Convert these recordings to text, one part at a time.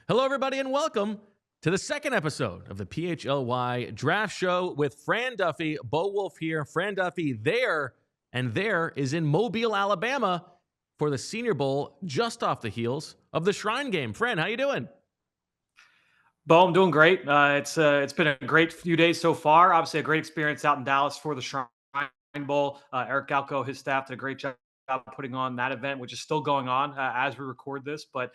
Hello, everybody, and welcome to the second episode of the PHLY Draft Show with Fran Duffy, Bo Wolf here, Fran Duffy there, and there is in Mobile, Alabama for the Senior Bowl, just off the heels of the Shrine Game. Fran, how you doing? Bo, I'm doing great. It's been a great few days so far. Obviously, a great experience out in Dallas for the Shrine Bowl. Eric Galco, his staff did a great job putting on that event, which is still going on as we record this. But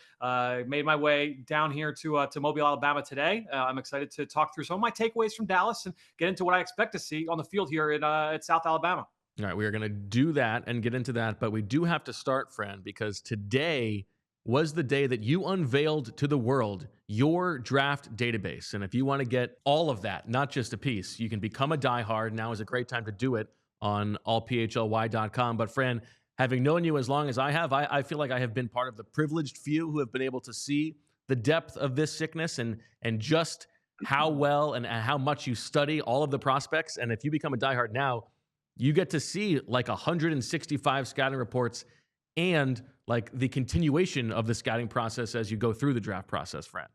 made my way down here to Mobile, Alabama today. I'm excited to talk through some of my takeaways from Dallas and get into what I expect to see on the field here at South Alabama. All right, we are going to do that and get into that, but we do have to start, Fran, because today was the day that you unveiled to the world your draft database. And if you want to get all of that, not just a piece, you can become a diehard. Now is a great time to do it on allphly.com. But Fran, having known you as long as I have, I feel like I have been part of the privileged few who have been able to see the depth of this sickness and just how well and how much you study all of the prospects. And if you become a diehard now, you get to see like 165 scouting reports and like the continuation of the scouting process as you go through the draft process, Fran.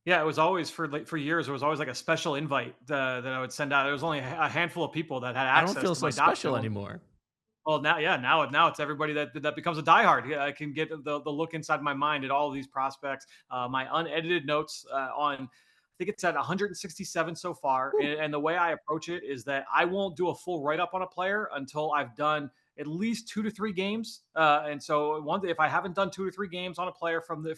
Yeah, it was always for years. It was always like a special invite that I would send out. There was only a handful of people that had I don't access feel to so my special document. anymore. Well, now it's everybody that becomes a diehard. Yeah, I can get the look inside my mind at all of these prospects. My unedited notes on. I think it's at 167 so far. And the way I approach it is that I won't do a full write up on a player until I've done at least 2 to 3 games. And so one day, if I haven't done 2 to 3 games on a player from the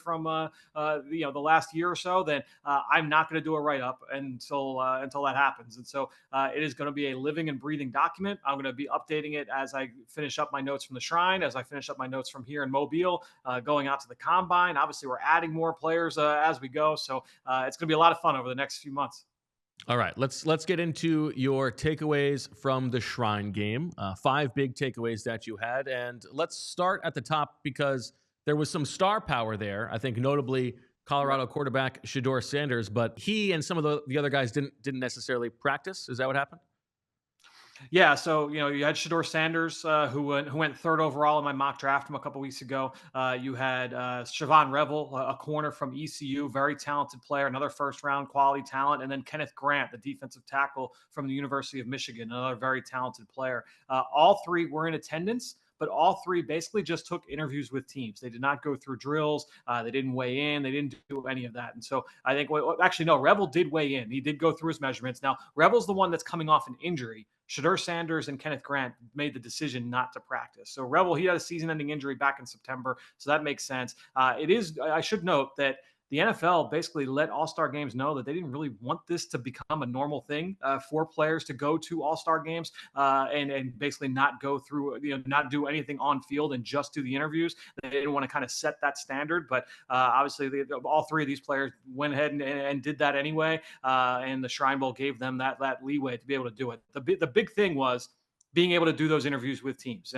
last year or so, then I'm not going to do a write up until that happens. And so it is going to be a living and breathing document. I'm going to be updating it as I finish up my notes from the Shrine, as I finish up my notes from here in Mobile, going out to the Combine. Obviously, we're adding more players as we go, so it's going to be a lot of fun over the next few months. All right, let's get into your takeaways from the Shrine Game. 5 big takeaways that you had, and let's start at the top because there was some star power there. I think notably Colorado quarterback Shedeur Sanders, but he and some of the other guys didn't necessarily practice. Is that what happened? Yeah, so you had Shedeur Sanders, who went third overall in my mock draft from a couple weeks ago. You had Siobhan Revel, a corner from ECU, very talented player, another first round quality talent, and then Kenneth Grant, the defensive tackle from the University of Michigan, another very talented player. All three were in attendance. But all three basically just took interviews with teams. They did not go through drills. They didn't weigh in. They didn't do any of that. And so I think, actually, no, Revel did weigh in. He did go through his measurements. Now, Revel's the one that's coming off an injury. Shedeur Sanders and Kenneth Grant made the decision not to practice. So Revel, he had a season-ending injury back in September, so that makes sense. I should note that the NFL basically let All-Star games know that they didn't really want this to become a normal thing for players to go to All-Star games and basically not go through, not do anything on field and just do the interviews. They didn't want to kind of set that standard, but obviously all three of these players went ahead and did that anyway. And the Shrine Bowl gave them that leeway to be able to do it. The big thing was being able to do those interviews with teams.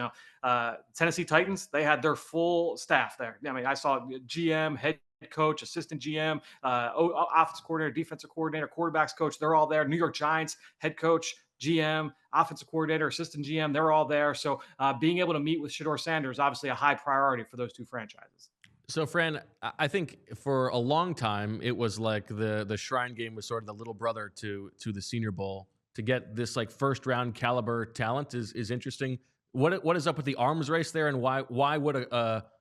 Tennessee Titans, they had their full staff there. I mean, I saw GM, head coach, assistant GM, offensive coordinator, defensive coordinator, quarterbacks coach. They're all there. New York Giants, head coach, GM, offensive coordinator, assistant GM, they're all there. So being able to meet with Shedeur Sanders, obviously a high priority for those two franchises. So, Fran, I think for a long time it was like the Shrine Game was sort of the little brother to the Senior Bowl. To get this like first round caliber talent is interesting. What is up with the arms race there, and why would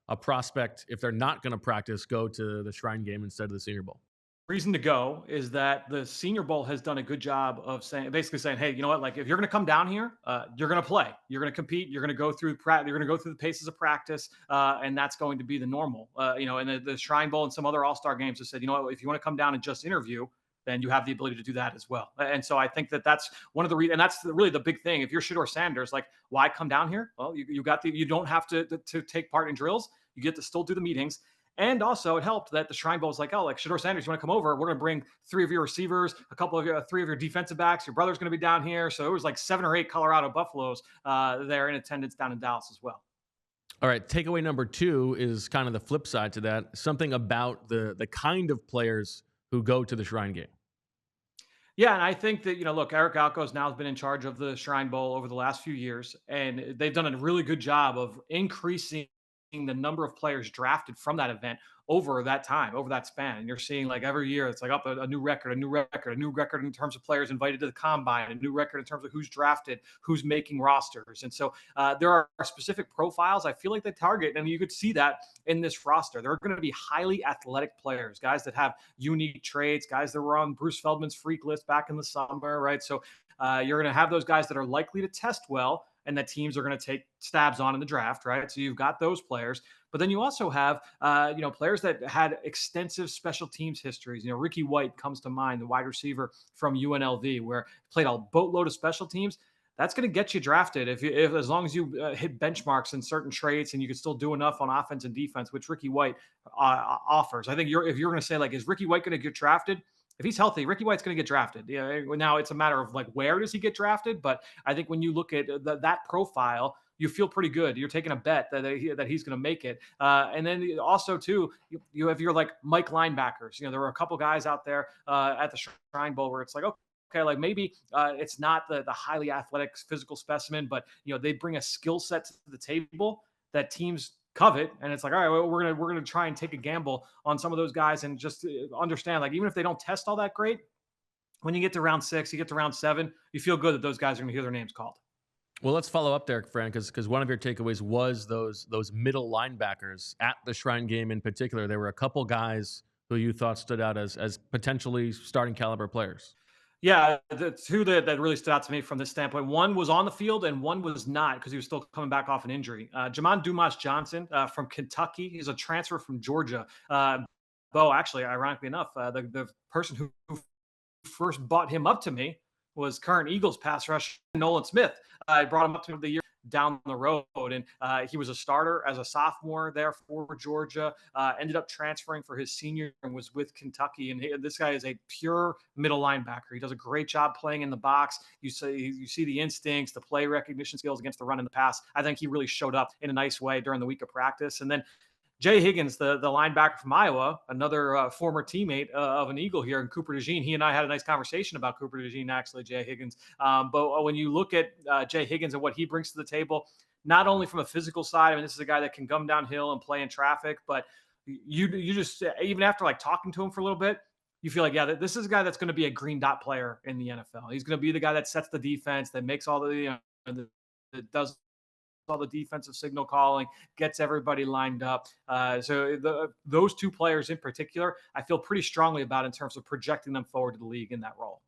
a prospect, if they're not going to practice, go to the Shrine Game instead of the Senior Bowl? Reason to go is that the Senior Bowl has done a good job of basically saying, hey, you know what? Like, if you're going to come down here, you're going to play, you're going to compete, you're going to go through you're going to go through the paces of practice, and that's going to be the normal. And the Shrine Bowl and some other All-Star games have said, you know what? If you want to come down and just interview, then you have the ability to do that as well. And so I think that that's one of the reasons, and that's really the big thing. If you're Shedeur Sanders, like, why come down here? Well, you don't have to take part in drills. You get to still do the meetings. And also, it helped that the Shrine Bowl was like, oh, like Shedeur Sanders, you want to come over? We're going to bring 3 of your receivers, three of your defensive backs. Your brother's going to be down here. So it was like 7 or 8 Colorado Buffaloes there in attendance down in Dallas as well. All right, takeaway number 2 is kind of the flip side to that. Something about the kind of players who go to the Shrine Game. Yeah, and I think that, look, Eric Galco's now has been in charge of the Shrine Bowl over the last few years, and they've done a really good job of increasing the number of players drafted from that event over that time, over that span. And you're seeing like every year, it's like up a new record, a new record, a new record in terms of players invited to the combine, a new record in terms of who's drafted, who's making rosters. And so there are specific profiles I feel like they target, and you could see that in this roster. There are going to be highly athletic players, guys that have unique traits, guys that were on Bruce Feldman's freak list back in the summer, right? So you're going to have those guys that are likely to test well and that teams are going to take stabs on in the draft, right? So you've got those players. But then you also have, players that had extensive special teams histories. Ricky White comes to mind, the wide receiver from UNLV, where played a boatload of special teams. That's going to get you drafted if as long as you hit benchmarks in certain traits and you can still do enough on offense and defense, which Ricky White offers. I think if you're going to say like, is Ricky White going to get drafted? If he's healthy, Ricky White's going to get drafted. Now it's a matter of like, where does he get drafted? But I think when you look at that profile, you feel pretty good. You're taking a bet that he's going to make it. And then also too, you have your like Mike linebackers. There were a couple guys out there at the Shrine Bowl where it's like, okay, like maybe it's not the highly athletic physical specimen, but they bring a skill set to the table that teams covet, and it's like, all right, well, we're gonna try and take a gamble on some of those guys and just understand, like, even if they don't test all that great, when you get to round 6, you get to round 7, you feel good that those guys are gonna hear their names called. Well, let's follow up there, Fran, because one of your takeaways was those middle linebackers at the Shrine game in particular. There were a couple guys who you thought stood out as potentially starting caliber players. Yeah, the two that really stood out to me from this standpoint, one was on the field and one was not because he was still coming back off an injury. Jamon Dumas-Johnson from Kentucky. He's a transfer from Georgia. Actually, ironically enough, the person who first brought him up to me was current Eagles pass rush Nolan Smith. I brought him up to the year down the road, and he was a starter as a sophomore there for Georgia. Ended up transferring for his senior and was with Kentucky. And this guy is a pure middle linebacker. He does a great job playing in the box. You see the instincts, the play recognition skills against the run and the pass. I think he really showed up in a nice way during the week of practice. And then Jay Higgins, the linebacker from Iowa, another former teammate of an Eagle here in Cooper DeJean. He and I had a nice conversation about Cooper DeJean, actually, Jay Higgins. But when you look at Jay Higgins and what he brings to the table, not only from a physical side, I mean, this is a guy that can come downhill and play in traffic, but you just, even after like talking to him for a little bit, you feel like, yeah, this is a guy that's going to be a green dot player in the NFL. He's going to be the guy that sets the defense, that makes all that does all the defensive signal calling, gets everybody lined up. So those two players in particular, I feel pretty strongly about in terms of projecting them forward to the league in that role.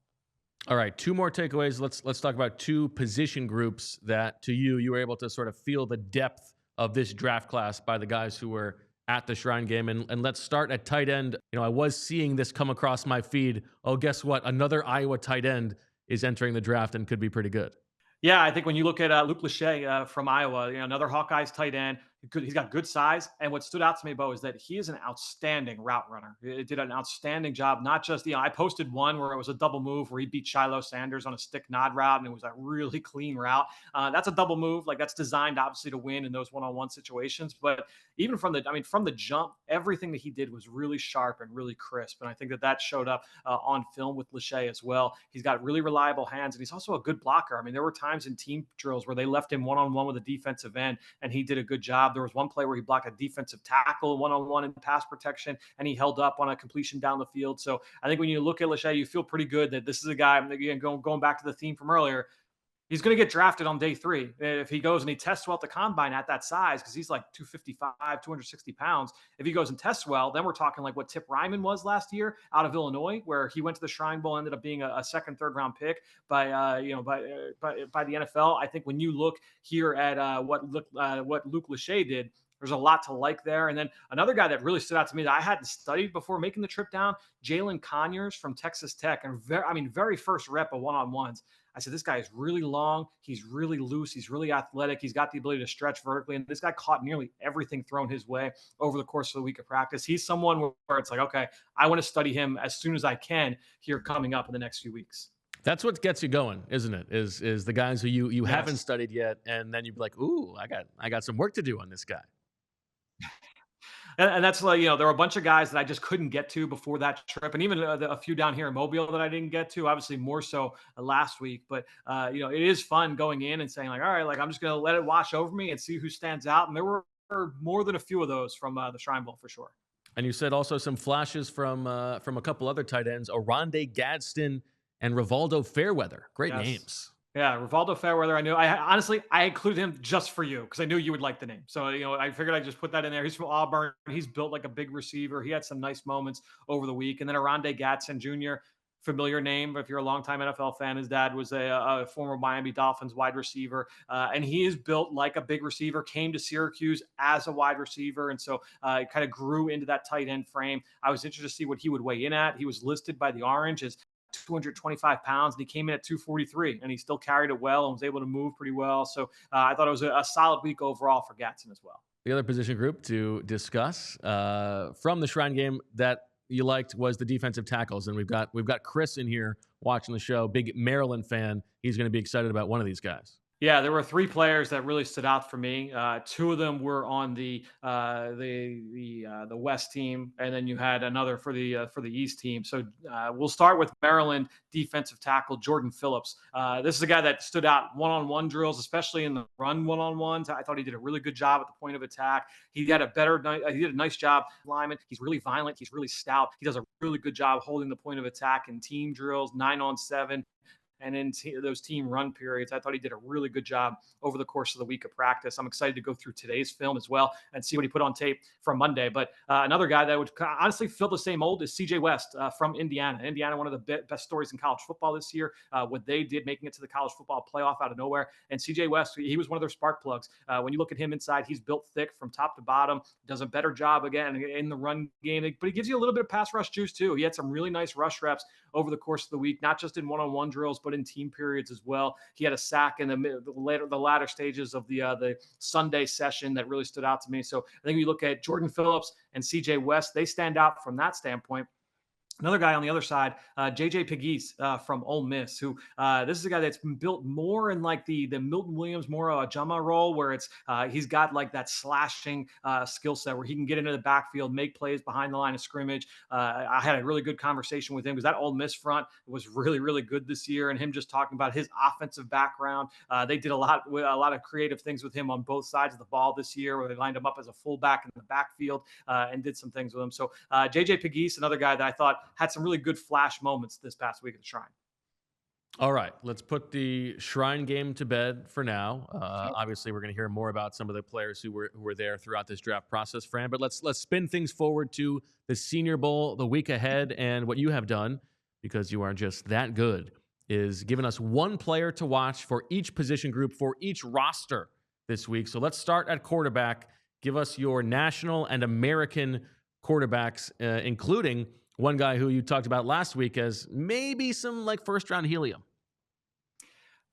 All right, 2 more takeaways. Let's talk about 2 position groups that to you were able to sort of feel the depth of this draft class by the guys who were at the Shrine game. And let's start at tight end. I was seeing this come across my feed. Oh, guess what? Another Iowa tight end is entering the draft and could be pretty good. Yeah, I think when you look at Luke Lachey from Iowa, another Hawkeyes tight end, he's got good size. And what stood out to me, Bo, is that he is an outstanding route runner. He did an outstanding job. Not just, I posted one where it was a double move where he beat Shiloh Sanders on a stick nod route, and it was a really clean route. That's a double move. Like, that's designed obviously to win in those one-on-one situations. But even from the jump, everything that he did was really sharp and really crisp. And I think that showed up on film with Lachey as well. He's got really reliable hands, and he's also a good blocker. I mean, there were times in team drills where they left him one-on-one with a defensive end, and he did a good job. There was one play where he blocked a defensive tackle one-on-one in pass protection, and he held up on a completion down the field. So I think when you look at Lachey, you feel pretty good that this is a guy, again, going back to the theme from earlier, he's going to get drafted on day 3. If he goes and he tests well at the combine at that size, because he's like 255, 260 pounds. If he goes and tests well, then we're talking like what Tip Ryman was last year out of Illinois, where he went to the Shrine Bowl, ended up being a second, third round pick by the NFL. I think when you look here at what Luke Lachey did, there's a lot to like there. And then another guy that really stood out to me that I hadn't studied before making the trip down, Jalin Conyers from Texas Tech. And very first rep of one-on-ones. I said, this guy is really long. He's really loose. He's really athletic. He's got the ability to stretch vertically. And this guy caught nearly everything thrown his way over the course of the week of practice. He's someone where it's like, okay, I want to study him as soon as I can here coming up in the next few weeks. That's what gets you going, isn't it? Is the guys who you Yes. haven't studied yet, and then you'd be like, ooh, I got some work to do on this guy. And that's like, there were a bunch of guys that I just couldn't get to before that trip. And even a few down here in Mobile that I didn't get to, obviously more so last week. But, it is fun going in and saying like, all right, like I'm just going to let it wash over me and see who stands out. And there were more than a few of those from the Shrine Bowl for sure. And you said also some flashes from a couple other tight ends, Oronde Gadsden and Rivaldo Fairweather. Great Yes. names. Yeah, Rivaldo Fairweather. I knew. Honestly, I included him just for you because I knew you would like the name. So I figured I'd just put that in there. He's from Auburn. He's built like a big receiver. He had some nice moments over the week. And then Oronde Gadsden Jr., familiar name if you're a longtime NFL fan. His dad was a former Miami Dolphins wide receiver, and he is built like a big receiver. Came to Syracuse as a wide receiver, and so kind of grew into that tight end frame. I was interested to see what he would weigh in at. He was listed by the Orange as 225 pounds, and he came in at 243, and he still carried it well and was able to move pretty well. So I thought it was a solid week overall for Gadsden as well. The other position group to discuss from the Shrine game that you liked was the defensive tackles, and we've got Chris in here watching the show, big Maryland fan. He's going to be excited about one of these guys. Yeah, there were three players that really stood out for me. Two of them were on the West team, and then you had another for the East team. So we'll start with Maryland defensive tackle Jordan Phillips. This is a guy that stood out one-on-one drills, especially in the run one-on-ones. I thought he did a really good job at the point of attack. He did a nice job lineman. He's really violent. He's really stout. He does a really good job holding the point of attack in team drills, 9-on-7. And in those team run periods, I thought he did a really good job over the course of the week of practice. I'm excited to go through today's film as well and see what he put on tape from Monday. But another guy that would honestly fill the same mold is CJ West from Indiana. Indiana, one of the best stories in college football this year. What they did, making it to the college football playoff out of nowhere. And CJ West, he was one of their spark plugs. When you look at him inside, he's built thick from top to bottom, does a better job again in the run game. But he gives you a little bit of pass rush juice too. He had some really nice rush reps over the course of the week, not just in one-on-one drills, but in team periods as well. He had a sack in the latter stages of the Sunday session that really stood out to me. So I think we look at Jordan Phillips and CJ West, they stand out from that standpoint. Another guy on the other side, J.J. Pegues from Ole Miss, who this is a guy that's been built more in like the Milton Williams, more a Jamaree role, where it's he's got like that slashing skill set where he can get into the backfield, make plays behind the line of scrimmage. I had a really good conversation with him because that Ole Miss front was really, really good this year, and him just talking about his offensive background. They did a lot of creative things with him on both sides of the ball this year, where they lined him up as a fullback in the backfield and did some things with him. So J.J. Pegues, another guy that I thought had some really good flash moments this past week at the Shrine. All right, let's put the Shrine game to bed for now. Obviously, we're going to hear more about some of the players who were there throughout this draft process, Fran. But let's spin things forward to the Senior Bowl the week ahead. And what you have done, because you are just that good, is giving us one player to watch for each position group for each roster this week. So let's start at quarterback. Give us your national and American quarterbacks, including one guy who you talked about last week as maybe some like first-round helium.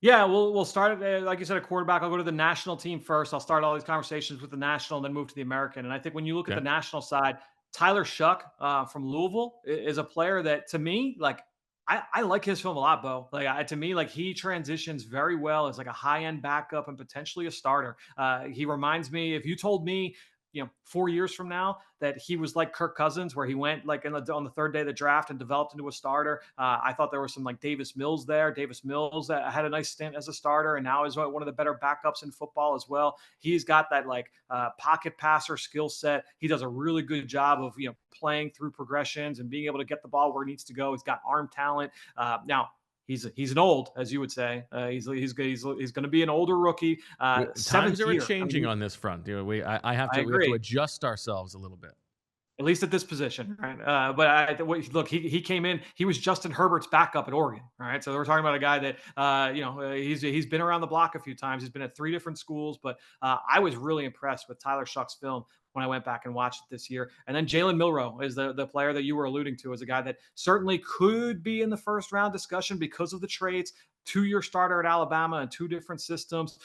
Yeah, we'll start at, like you said, a quarterback. I'll go to the national team first. I'll start all these conversations with the national and then move to the American. And I think when you look at the national side, Tyler Shough from Louisville is a player that, to me, like, I like his film a lot, Bo. Like, to me, like, he transitions very well as like a high-end backup and potentially a starter. He reminds me, if you told me, 4 years from now that he was like Kirk Cousins, where he went like on the third day of the draft and developed into a starter. I thought there was some like Davis Mills there. Davis Mills had a nice stint as a starter and now is one of the better backups in football as well. He's got that like pocket passer skill set. He does a really good job of, playing through progressions and being able to get the ball where he needs to go. He's got arm talent. Now, he's an old, as you would say. He's going to be an older rookie. Times are changing on this front. We have to adjust ourselves a little bit. At least at this position, right? But look, he came in. He was Justin Herbert's backup at Oregon, all right? So we're talking about a guy that, he's been around the block a few times. He's been at 3 different schools, but I was really impressed with Tyler Shough's film when I went back and watched it this year. And then Jalen Milroe is the player that you were alluding to as a guy that certainly could be in the first round discussion because of the traits. 2-year starter at Alabama and 2 different systems.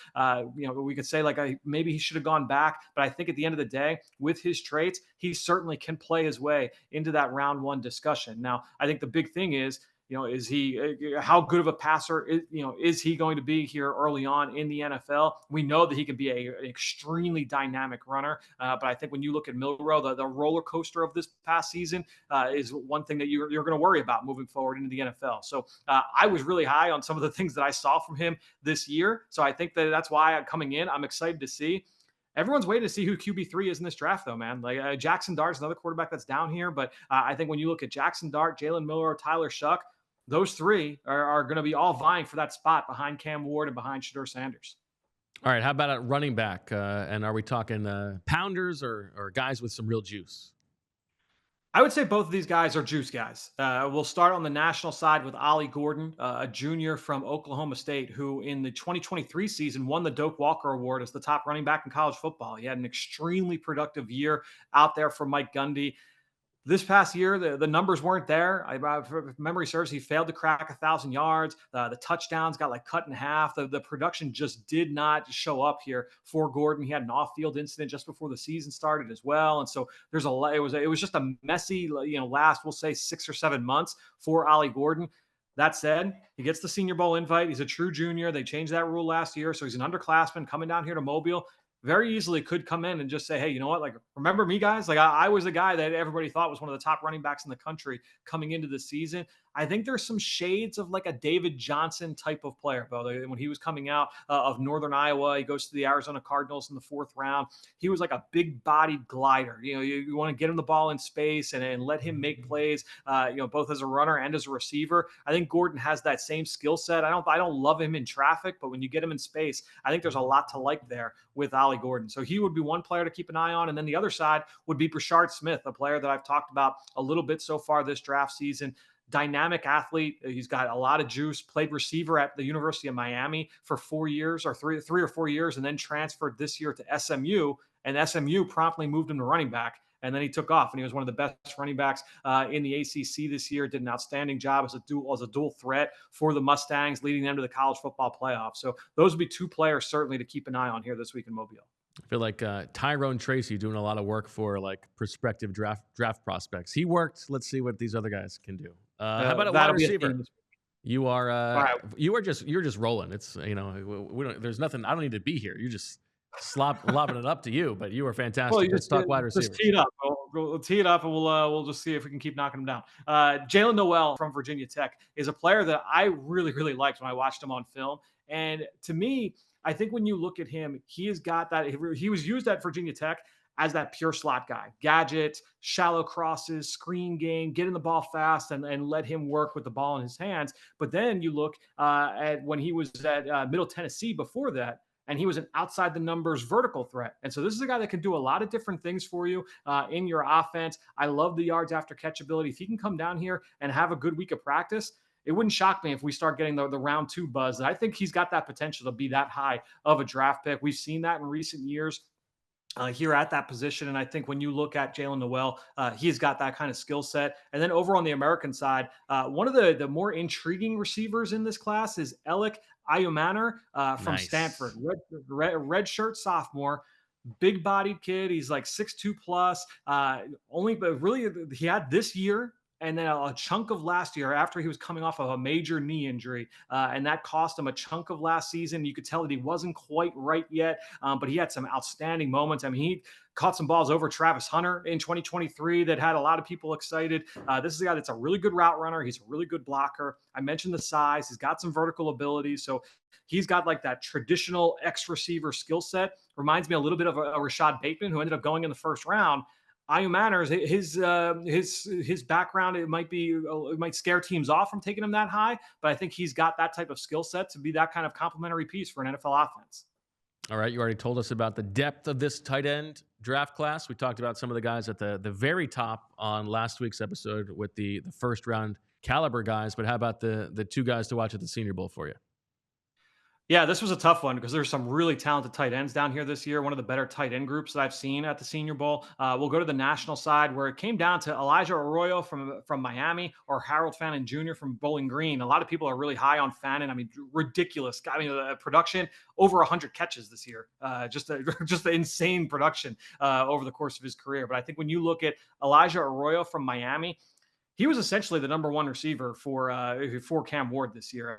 We could say like maybe he should have gone back, but I think at the end of the day, with his traits, he certainly can play his way into that round 1 discussion. Now, I think the big thing is, is he how good of a passer is he going to be here early on in the NFL? We know that he can be an extremely dynamic runner, but I think when you look at Milroe, the roller coaster of this past season is one thing that you're going to worry about moving forward into the NFL. So I was really high on some of the things that I saw from him this year. So I think that's why coming in, I'm excited to see. Everyone's waiting to see who QB3 is in this draft, though, man. Like Jaxson Dart's another quarterback that's down here, but I think when you look at Jaxson Dart, Jalen Milroe, Tyler Shough, those three are going to be all vying for that spot behind Cam Ward and behind Shedeur Sanders. All right, how about a running back? And are we talking pounders or guys with some real juice? I would say both of these guys are juice guys. We'll start on the national side with Ollie Gordon, a junior from Oklahoma State, who in the 2023 season won the Doak Walker Award as the top running back in college football. He had an extremely productive year out there for Mike Gundy. This past year, the numbers weren't there. If memory serves, he failed to crack 1,000 yards. The touchdowns got like cut in half. The production just did not show up here for Gordon. He had an off-field incident just before the season started as well, and so there's a. It was just a messy, last we'll say 6 or 7 months for Ollie Gordon. That said, he gets the Senior Bowl invite. He's a true junior. They changed that rule last year, so he's an underclassman coming down here to Mobile. Very easily could come in and just say, hey, you know what? Like, remember me, guys? Like, I was the guy that everybody thought was one of the top running backs in the country coming into the season. I think there's some shades of like a David Johnson type of player, Bo. When he was coming out of Northern Iowa, he goes to the Arizona Cardinals in the 4th round. He was like a big-bodied glider. You want to get him the ball in space and let him make plays. Both as a runner and as a receiver. I think Gordon has that same skill set. I don't love him in traffic, but when you get him in space, I think there's a lot to like there with Ollie Gordon. So he would be one player to keep an eye on, and then the other side would be Brashard Smith, a player that I've talked about a little bit so far this draft season. Dynamic athlete. He's got a lot of juice, played receiver at the University of Miami for 4 years or three or 4 years, and then transferred this year to SMU, and SMU promptly moved him to running back. And then he took off, and he was one of the best running backs in the ACC this year. Did an outstanding job as a dual threat for the Mustangs, leading them to the college football playoff. So those would be two players certainly to keep an eye on here this week in Mobile. I feel like Tyrone Tracy doing a lot of work for like prospective draft prospects. He worked. Let's see what these other guys can do. How about a wide receiver? You are right. You're just rolling. It's we don't. There's nothing. I don't need to be here. You just lobbing it up to you. But you are fantastic. Well, Let's talk wide receiver. Just tee it up. We'll tee it up, and we'll just see if we can keep knocking them down. Jalen Noel from Virginia Tech is a player that I really liked when I watched him on film, and to me, I think when you look at him, he has got that. He was used at Virginia Tech as that pure slot guy. Gadgets, shallow crosses, screen game, getting the ball fast, and let him work with the ball in his hands. But then you look at when he was at Middle Tennessee before that, and he was an outside the numbers vertical threat. And so this is a guy that can do a lot of different things for you in your offense. I love the yards after catch ability. If he can come down here and have a good week of practice, it wouldn't shock me if we start getting the round 2 buzz. I think he's got that potential to be that high of a draft pick. We've seen that in recent years here at that position. And I think when you look at Jalen Noel, he's got that kind of skill set. And then over on the American side, one of the more intriguing receivers in this class is Elic Ayomanor from Stanford, red shirt sophomore. Big bodied kid. He's like 6'2 plus. But really, he had this year and then a chunk of last year after he was coming off of a major knee injury. And that cost him a chunk of last season. You could tell that he wasn't quite right yet, but he had some outstanding moments. I mean, he caught some balls over Travis Hunter in 2023 that had a lot of people excited. This is a guy that's a really good route runner. He's a really good blocker. I mentioned the size. He's got some vertical ability. So he's got like that traditional X-receiver skill set. Reminds me a little bit of a Rashad Bateman, who ended up going in the first round. Ayomanor, his background, it might scare teams off from taking him that high, but I think he's got that type of skill set to be that kind of complementary piece for an NFL offense. All right, you already told us about the depth of this tight end draft class. We talked about some of the guys at the very top on last week's episode with the first round caliber guys, but how about the two guys to watch at the Senior Bowl for you? Yeah, this was a tough one because there's some really talented tight ends down here this year. One of the better tight end groups that I've seen at the Senior Bowl. We'll go to the national side where it came down to Elijah Arroyo from Miami or Harold Fannin Jr. from Bowling Green. A lot of people are really high on Fannin. I mean, ridiculous. I mean, production over 100 catches this year. Just the insane production over the course of his career. But I think when you look at Elijah Arroyo from Miami, he was essentially the number one receiver for Cam Ward this year.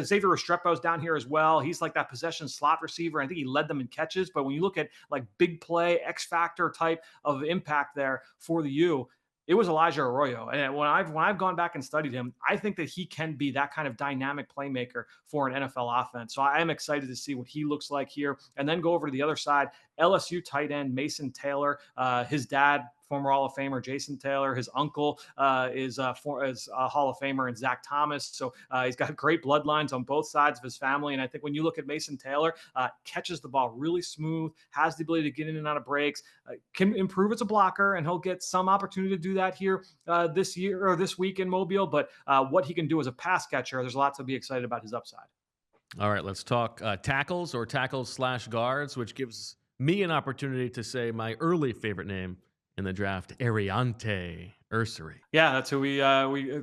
Xavier Restrepo's down here as well. He's like that possession slot receiver. I think he led them in catches. But when you look at like big play, X factor type of impact there for the U, it was Elijah Arroyo. And when I've gone back and studied him, I think that he can be that kind of dynamic playmaker for an NFL offense. So I am excited to see what he looks like here. And then go over to the other side, LSU tight end Mason Taylor. His dad, former Hall of Famer Jason Taylor. His uncle is a Hall of Famer, and Zach Thomas. So he's got great bloodlines on both sides of his family. And I think when you look at Mason Taylor, catches the ball really smooth, has the ability to get in and out of breaks, can improve as a blocker, and he'll get some opportunity to do that here this year or this week in Mobile. But what he can do as a pass catcher, there's a lot to be excited about his upside. All right, let's talk tackles or tackles/guards, which gives me an opportunity to say my early favorite name in the draft, Aireontae Ersery. Yeah, that's who we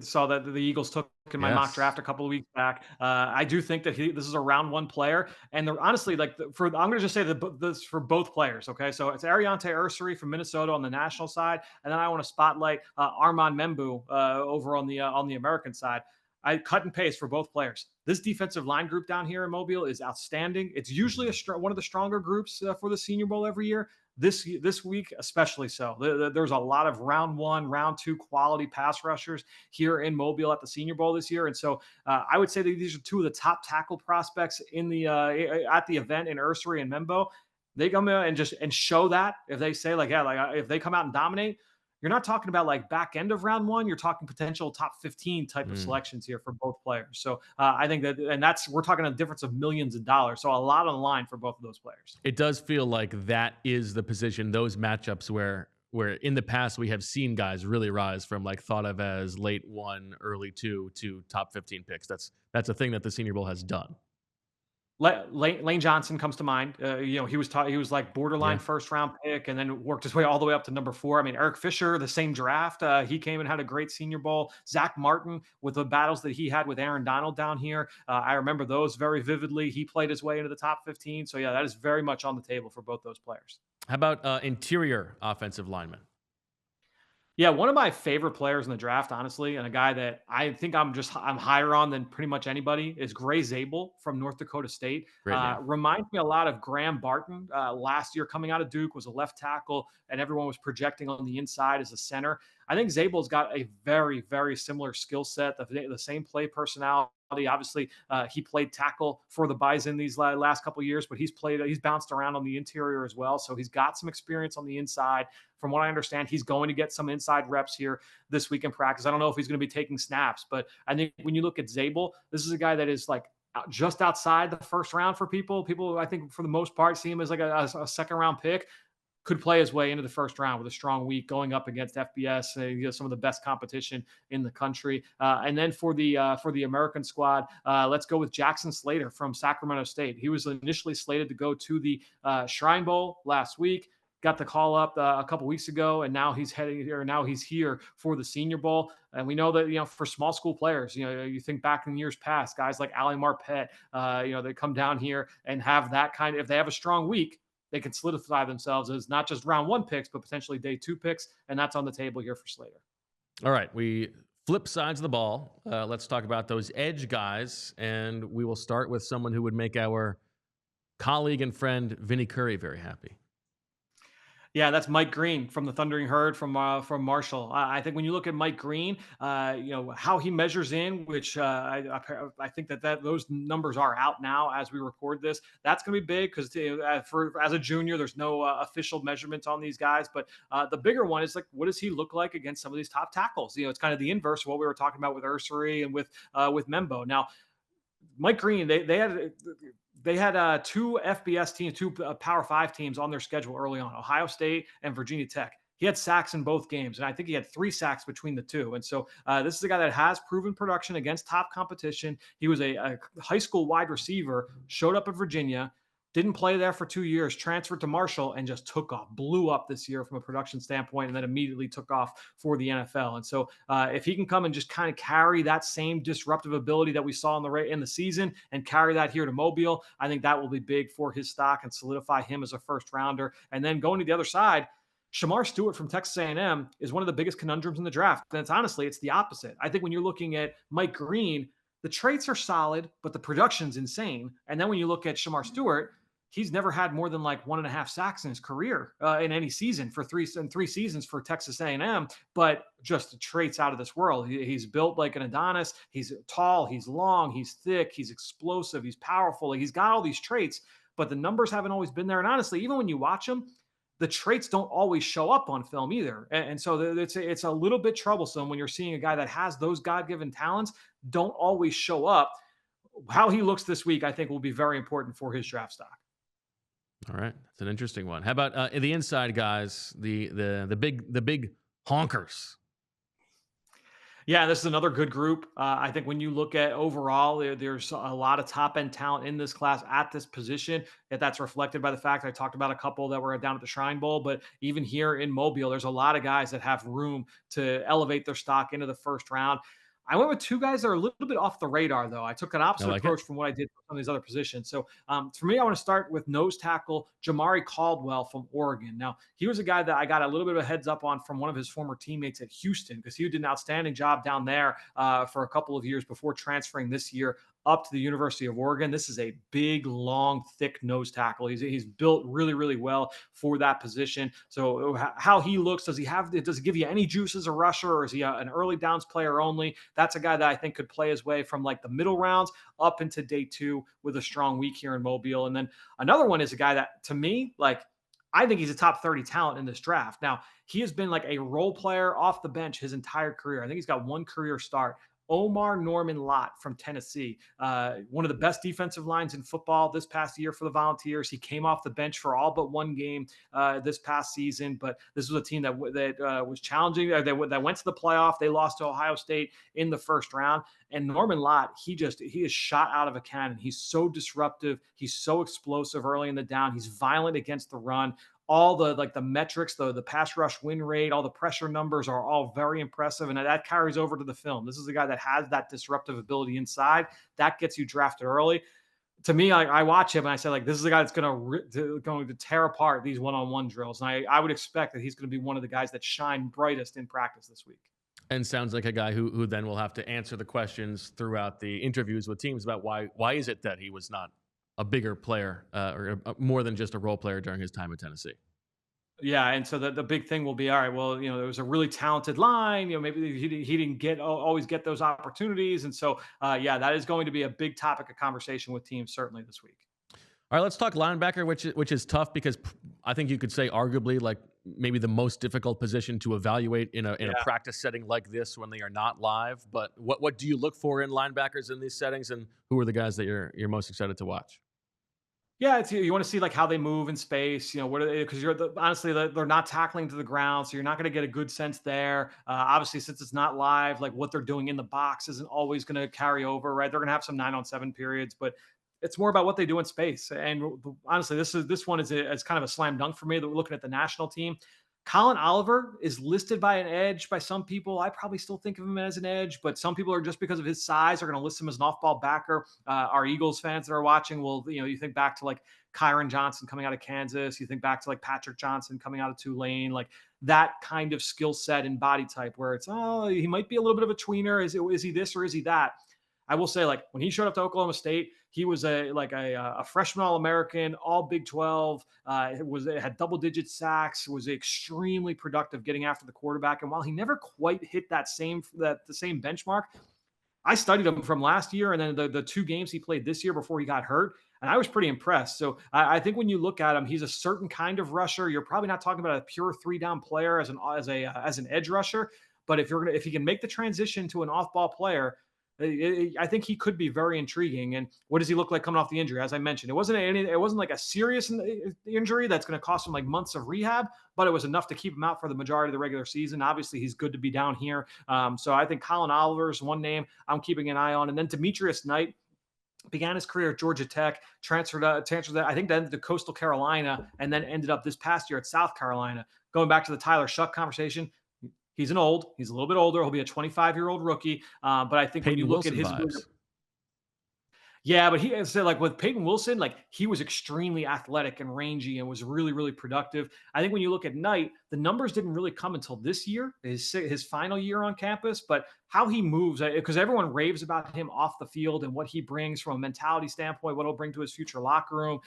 saw that the Eagles took in my mock draft a couple of weeks back. I do think that this is a round one player, and honestly, I'm going to just say this for both players. Okay, so it's Ariante Ersery from Minnesota on the national side, and then I want to spotlight Armand Membou over on the American side. I cut and paste for both players. This defensive line group down here in Mobile is outstanding. It's usually one of the stronger groups for the Senior Bowl every year. This week, especially so. There's a lot of round one, round two quality pass rushers here in Mobile at the Senior Bowl this year, and so I would say that these are two of the top tackle prospects in the at the event in Ersery and Membou. They come in and show that if they say if they come out and dominate. You're not talking about like back end of round one. You're talking potential top 15 type of selections here for both players. So I think we're talking a difference of millions of dollars. So a lot on the line for both of those players. It does feel like that is the position, those matchups where in the past we have seen guys really rise from like thought of as late 1, early 2 to top 15 picks. That's a thing that the Senior Bowl has done. Lane Johnson comes to mind. He was like borderline first round pick, and then worked his way all the way up to number 4. I mean, Eric Fisher, the same draft, he came and had a great Senior Bowl. Zach Martin, with the battles that he had with Aaron Donald down here, I remember those very vividly. He played his way into the top 15. So yeah, that is very much on the table for both those players. How about interior offensive linemen? Yeah, one of my favorite players in the draft, honestly, and a guy that I think I'm higher on than pretty much anybody is Gray Zabel from North Dakota State. Reminds me a lot of Graham Barton. Last year, coming out of Duke, was a left tackle, and everyone was projecting on the inside as a center. I think Zabel's got a very, very similar skill set, the same play personality. Obviously, he played tackle for the Bison these last couple of years, but he's bounced around on the interior as well. So he's got some experience on the inside. From what I understand, he's going to get some inside reps here this week in practice. I don't know if he's going to be taking snaps, but I think when you look at Zabel, this is a guy that is like just outside the first round for people. People, I think, for the most part, see him as like a second round pick. Could play his way into the first round with a strong week going up against FBS, some of the best competition in the country. And then for the American squad, let's go with Jaxson Slater from Sacramento State. He was initially slated to go to the Shrine Bowl last week. Got the call up a couple weeks ago, and now he's here for the Senior Bowl. And we know that, for small school players, you think back in years past, guys like Ali Marpet, they come down here and have that kind of, if they have a strong week, they can solidify themselves as not just round 1 picks, but potentially day 2 picks. And that's on the table here for Slater. All right. We flip sides of the ball. Let's talk about those edge guys. And we will start with someone who would make our colleague and friend, Vinny Curry, very happy. Yeah, that's Mike Green from the Thundering Herd from Marshall. I think when you look at Mike Green, how he measures in, which I think that those numbers are out now as we record this. That's going to be big because as a junior, there's no official measurements on these guys. But the bigger one is like, what does he look like against some of these top tackles? It's kind of the inverse of what we were talking about with Ersery and with Membou. Now, Mike Green, they had 2 FBS teams, 2 Power 5 teams on their schedule early on, Ohio State and Virginia Tech. He had sacks in both games, and I think he had 3 sacks between the 2. And so this is a guy that has proven production against top competition. He was a high school wide receiver, showed up at Virginia, didn't play there for 2 years, transferred to Marshall, and just took off, blew up this year from a production standpoint, and then immediately took off for the NFL. And so if he can come and just kind of carry that same disruptive ability that we saw in the season and carry that here to Mobile, I think that will be big for his stock and solidify him as a first rounder. And then going to the other side, Shemar Stewart from Texas A&M is one of the biggest conundrums in the draft. And it's the opposite. I think when you're looking at Mike Green, the traits are solid, but the production's insane. And then when you look at Shemar Stewart, he's never had more than like 1.5 sacks in his career in any season for three seasons for Texas A&M. But just the traits out of this world. He's built like an Adonis. He's tall. He's long. He's thick. He's explosive. He's powerful. Like, he's got all these traits, but the numbers haven't always been there. And honestly, even when you watch him, the traits don't always show up on film either. And so it's a little bit troublesome when you're seeing a guy that has those God-given talents don't always show up. How he looks this week, I think, will be very important for his draft stock. All right, that's an interesting one. How about the inside guys, the big honkers? Yeah, this is another good group. I think when you look at overall, there's a lot of top end talent in this class at this position. That's reflected by the fact I talked about a couple that were down at the Shrine Bowl, but even here in Mobile, there's a lot of guys that have room to elevate their stock into the first round. I went with two guys that are a little bit off the radar, though. I took an opposite approach from what I did for some of these other positions. So for me, I want to start with nose tackle Jamaree Caldwell from Oregon. Now, he was a guy that I got a little bit of a heads up on from one of his former teammates at Houston, because he did an outstanding job down there for a couple of years before transferring this year up to the University of Oregon. This is a big, long, thick nose tackle. He's built really, really well for that position. So how he looks, does he give you any juice as a rusher, or is he an early downs player only? That's a guy that I think could play his way from like the middle rounds up into day 2 with a strong week here in Mobile. And then another one is a guy that, to me, like, I think he's a top 30 talent in this draft. Now, he has been like a role player off the bench his entire career. I think he's got one career start. Omar Norman-Lott from Tennessee, one of the best defensive lines in football this past year for the Volunteers. He came off the bench for all but one game this past season, but this was a team that was challenging. That went to the playoff. They lost to Ohio State in the first round. And Norman-Lott, he is shot out of a cannon. He's so disruptive. He's so explosive early in the down. He's violent against the run. All the metrics, the pass rush win rate, all the pressure numbers are all very impressive, and that carries over to the film. This is a guy that has that disruptive ability inside that gets you drafted early. To me, I watch him and I say, like, this is a guy that's going to tear apart these one-on-one drills, and I would expect that he's going to be one of the guys that shine brightest in practice this week. And sounds like a guy who then will have to answer the questions throughout the interviews with teams about why is it that he was not a bigger player or more than just a role player during his time at Tennessee. Yeah, and so the big thing will be, all right, well, there was a really talented line, maybe he didn't always get those opportunities. And so, yeah, that is going to be a big topic of conversation with teams certainly this week. All right, let's talk linebacker, which is tough because I think you could say arguably like maybe the most difficult position to evaluate in a practice setting like this when they are not live. But what do you look for in linebackers in these settings, and who are the guys that you're most excited to watch? Yeah, you want to see like how they move in space. What are they? Because honestly, they're not tackling to the ground, so you're not going to get a good sense there. Obviously, since it's not live, like what they're doing in the box isn't always going to carry over, right? They're going to have some 9-on-7 periods, but it's more about what they do in space. And honestly, this one is kind of a slam dunk for me. That we're looking at the national team. Collin Oliver is listed by an edge by some people. I probably still think of him as an edge, but some people are, just because of his size, are going to list him as an off-ball backer. Our Eagles fans that are watching will, you think back to like Kyron Johnson coming out of Kansas. You think back to like Patrick Johnson coming out of Tulane, like that kind of skill set and body type where it's, he might be a little bit of a tweener. Is he this or is he that? I will say, like, when he showed up to Oklahoma State, he was a freshman All-American, all Big 12. Had double-digit sacks. Was extremely productive getting after the quarterback. And while he never quite hit the same benchmark, I studied him from last year and then the 2 games he played this year before he got hurt, and I was pretty impressed. So I think when you look at him, he's a certain kind of rusher. You're probably not talking about a pure 3-down player as an edge rusher, but if he can make the transition to an off-ball player, I think he could be very intriguing. And what does he look like coming off the injury? As I mentioned, it wasn't like a serious injury that's going to cost him like months of rehab, but it was enough to keep him out for the majority of the regular season. Obviously, he's good to be down here. So I think Collin Oliver is one name I'm keeping an eye on. And then Demetrius Knight began his career at Georgia Tech, transferred I think then to Coastal Carolina, and then ended up this past year at South Carolina. Going back to the Tyler Shough conversation, he's a little bit older. He'll be a 25-year-old rookie. But I think when you look at his, Yeah, but he said like with Peyton Wilson, like he was extremely athletic and rangy and was really, really productive. I think when you look at Knight, the numbers didn't really come until this year, his final year on campus. But how he moves, because everyone raves about him off the field and what he brings from a mentality standpoint, what he'll bring to his future locker room.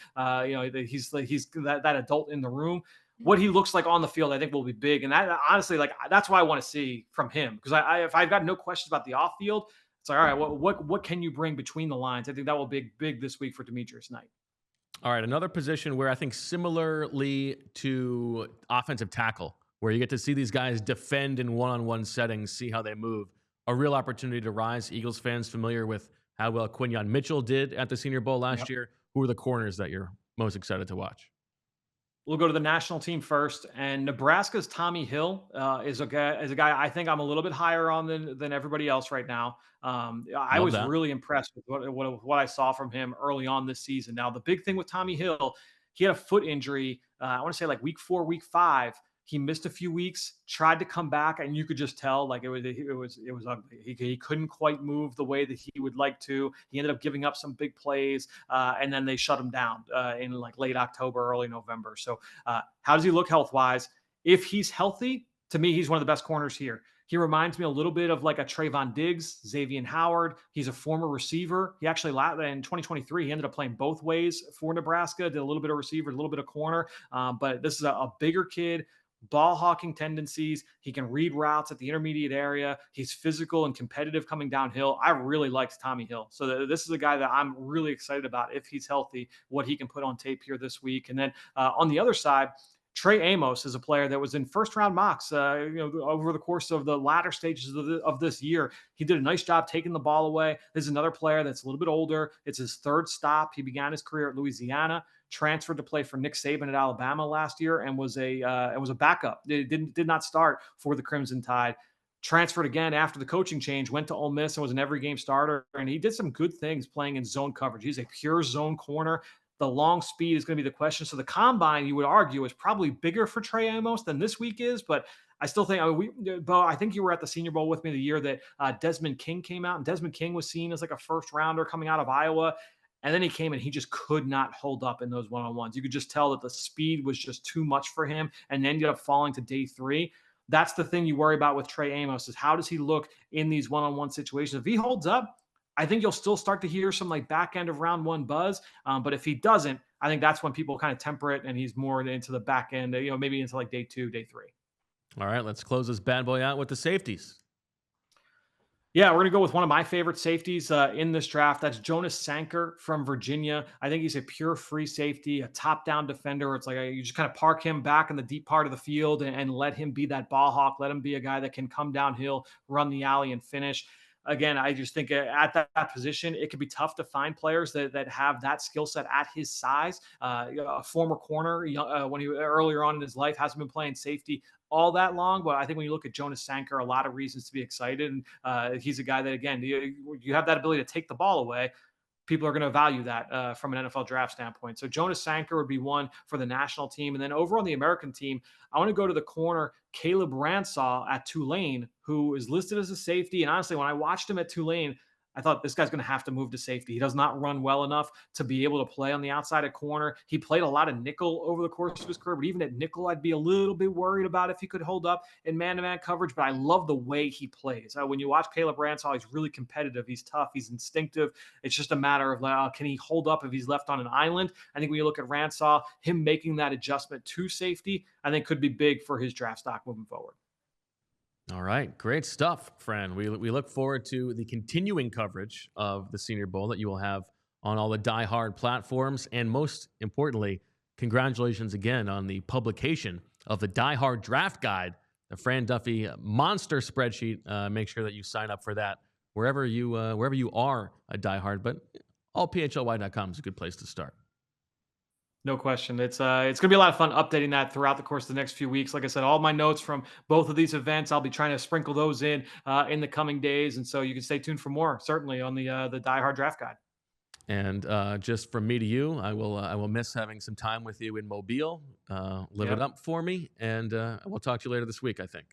He's that adult in the room. What he looks like on the field, I think, will be big, and that honestly, like that's what I want to see from him. Because if I've got no questions about the off field, it's like, all right, what can you bring between the lines? I think that will be big this week for Demetrius Knight. All right, another position where I think similarly to offensive tackle, where you get to see these guys defend in one-on-one settings, see how they move. A real opportunity to rise. Eagles fans familiar with how well Quinyon Mitchell did at the Senior Bowl last year. Who are the corners that you're most excited to watch? We'll go to the national team first, and Nebraska's Tommi Hill is a guy I think I'm a little bit higher on than everybody else right now. I was really impressed with what I saw from him early on this season. Now, the big thing with Tommi Hill, he had a foot injury. I want to say like week 4, week 5. He missed a few weeks, tried to come back, and you could just tell like it was ugly. He couldn't quite move the way that he would like to. He ended up giving up some big plays, and then they shut him down in like late October, early November. So how does he look health wise? If he's healthy, to me, he's one of the best corners here. He reminds me a little bit of like a Trayvon Diggs, Xavier Howard. He's a former receiver. He actually, in 2023, he ended up playing both ways for Nebraska, did a little bit of receiver, a little bit of corner. But this is a bigger kid, ball hawking tendencies. He can read routes at the intermediate area. He's physical and competitive coming downhill. I really liked Tommi Hill. So this is a guy that I'm really excited about if he's healthy, what he can put on tape here this week. And then on the other side, Trey Amos is a player that was in first-round mocks, over the course of the latter stages of this year. He did a nice job taking the ball away. This is another player that's a little bit older. It's his third stop. He began his career at Louisiana, transferred to play for Nick Saban at Alabama last year, and was a backup. It did not start for the Crimson Tide. Transferred again after the coaching change, went to Ole Miss and was an every game starter. And he did some good things playing in zone coverage. He's a pure zone corner. The long speed is going to be the question. So the combine, you would argue, is probably bigger for Trey Amos than this week is. But I still think, Bo, I think you were at the Senior Bowl with me the year that Desmond King came out, and Desmond King was seen as like a first rounder coming out of Iowa. And then he came and he just could not hold up in those one-on-ones. You could just tell that the speed was just too much for him and ended up falling to day 3. That's the thing you worry about with Trey Amos is how does he look in these one-on-one situations? If he holds up, I think you'll still start to hear some like back end of round 1 buzz. But if he doesn't, I think that's when people kind of temper it and he's more into the back end, maybe into like day 2, day 3. All right, let's close this bad boy out with the safeties. Yeah, we're going to go with one of my favorite safeties in this draft. That's Jonas Sanker from Virginia. I think he's a pure free safety, a top-down defender. It's like you just kind of park him back in the deep part of the field and let him be that ball hawk. Let him be a guy that can come downhill, run the alley, and finish. Again, I just think at that position, it could be tough to find players that have that skill set at his size. A former corner, when he earlier on in his life, hasn't been playing safety all that long. But I think when you look at Jonas Sanker, a lot of reasons to be excited. And he's a guy that, again, you have that ability to take the ball away. People are going to value that from an NFL draft standpoint. So Jonas Sanker would be one for the national team. And then over on the American team, I want to go to the corner, Caleb Ransaw at Tulane, who is listed as a safety. And honestly, when I watched him at Tulane, I thought this guy's going to have to move to safety. He does not run well enough to be able to play on the outside at corner. He played a lot of nickel over the course of his career, but even at nickel, I'd be a little bit worried about if he could hold up in man-to-man coverage, but I love the way he plays. When you watch Caleb Ransaw, he's really competitive. He's tough. He's instinctive. It's just a matter of can he hold up if he's left on an island? I think when you look at Ransaw, him making that adjustment to safety, I think could be big for his draft stock moving forward. All right. Great stuff, Fran. We look forward to the continuing coverage of the Senior Bowl that you will have on all the Diehard platforms. And most importantly, congratulations again on the publication of the Diehard Draft Guide, the Fran Duffy monster spreadsheet. Make sure that you sign up for that wherever you are a Diehard, but allphly.com is a good place to start. No question. It's going to be a lot of fun updating that throughout the course of the next few weeks. Like I said, all my notes from both of these events, I'll be trying to sprinkle those in the coming days. And so you can stay tuned for more, certainly on the Diehard Draft Guide. And just from me to you, I will miss having some time with you in Mobile. Live it up for me. And we'll talk to you later this week, I think.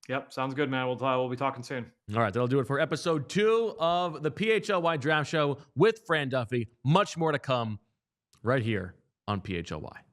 Yep, sounds good, man. We'll be talking soon. All right, that'll do it for episode 2 of the PHLY Draft Show with Fran Duffy. Much more to come right here on PHLY.